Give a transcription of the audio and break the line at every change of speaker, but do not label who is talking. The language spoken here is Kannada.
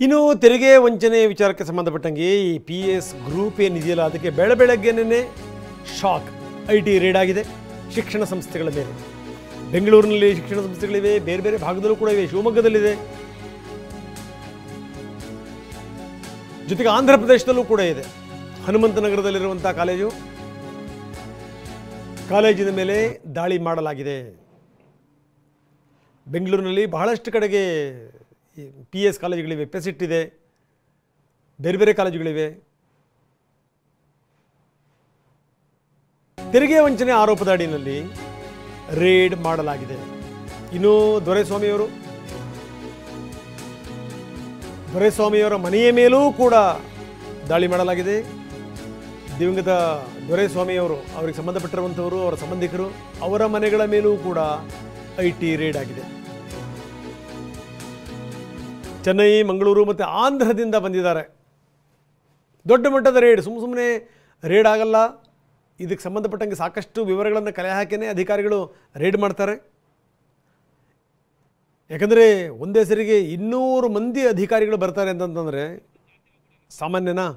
ಇನ್ನು ತೆರಿಗೆ ವಂಚನೆ ವಿಚಾರಕ್ಕೆ ಸಂಬಂಧಪಟ್ಟಂಗೆ ಈ PS ಗ್ರೂಪ್ ಏನಿದೆಯಲ್ಲ ಅದಕ್ಕೆ ಬೆಳಗ್ಗೆನೇ ಶಾಕ್. IT ರೇಡ್ ಆಗಿದೆ ಶಿಕ್ಷಣ ಸಂಸ್ಥೆಗಳ ಮೇಲೆ. ಬೆಂಗಳೂರಿನಲ್ಲಿ ಶಿಕ್ಷಣ ಸಂಸ್ಥೆಗಳಿವೆ, ಬೇರೆ ಬೇರೆ ಭಾಗದಲ್ಲೂ ಕೂಡ ಇವೆ, ಶಿವಮೊಗ್ಗದಲ್ಲಿದೆ, ಜೊತೆಗೆ ಆಂಧ್ರ ಪ್ರದೇಶದಲ್ಲೂ ಕೂಡ ಇದೆ. ಹನುಮಂತನಗರದಲ್ಲಿರುವಂಥ ಕಾಲೇಜಿನ ಮೇಲೆ ದಾಳಿ ಮಾಡಲಾಗಿದೆ. ಬೆಂಗಳೂರಿನಲ್ಲಿ ಬಹಳಷ್ಟು ಕಡೆಗೆ PS ಕಾಲೇಜುಗಳಿವೆ, ಪೆಸಿಟ್ ಇದೆ, ಬೇರೆ ಬೇರೆ ಕಾಲೇಜುಗಳಿವೆ. ತೆರಿಗೆ ವಂಚನೆ ಆರೋಪದ ಅಡಿಯಲ್ಲಿ ರೇಡ್ ಮಾಡಲಾಗಿದೆ. ಇನ್ನು ದೊರೆಸ್ವಾಮಿಯವರ ಮನೆಯ ಮೇಲೂ ಕೂಡ ದಾಳಿ ಮಾಡಲಾಗಿದೆ. ದಿವಂಗತ ದೊರೆಸ್ವಾಮಿಯವರು, ಅವರಿಗೆ ಸಂಬಂಧಪಟ್ಟಿರುವಂಥವರು, ಅವರ ಸಂಬಂಧಿಕರು, ಅವರ ಮನೆಗಳ ಮೇಲೂ ಕೂಡ IT ರೇಡ್ ಆಗಿದೆ. ಚೆನ್ನೈ, ಮಂಗಳೂರು ಮತ್ತು ಆಂಧ್ರದಿಂದ ಬಂದಿದ್ದಾರೆ. ದೊಡ್ಡ ಮಟ್ಟದ ರೇಡ್, ಸುಮ್ಮನೆ ರೇಡ್ ಆಗಲ್ಲ. ಇದಕ್ಕೆ ಸಂಬಂಧಪಟ್ಟಂಗೆ ಸಾಕಷ್ಟು ವಿವರಗಳನ್ನು ಕಲೆ ಹಾಕಿನೇ ಅಧಿಕಾರಿಗಳು ರೇಡ್ ಮಾಡ್ತಾರೆ. ಯಾಕಂದರೆ ಒಂದೇ ಸರಿಗೆ 200 ಮಂದಿ ಅಧಿಕಾರಿಗಳು ಬರ್ತಾರೆ ಅಂತಂತಂದರೆ ಸಾಮಾನ್ಯನಾ?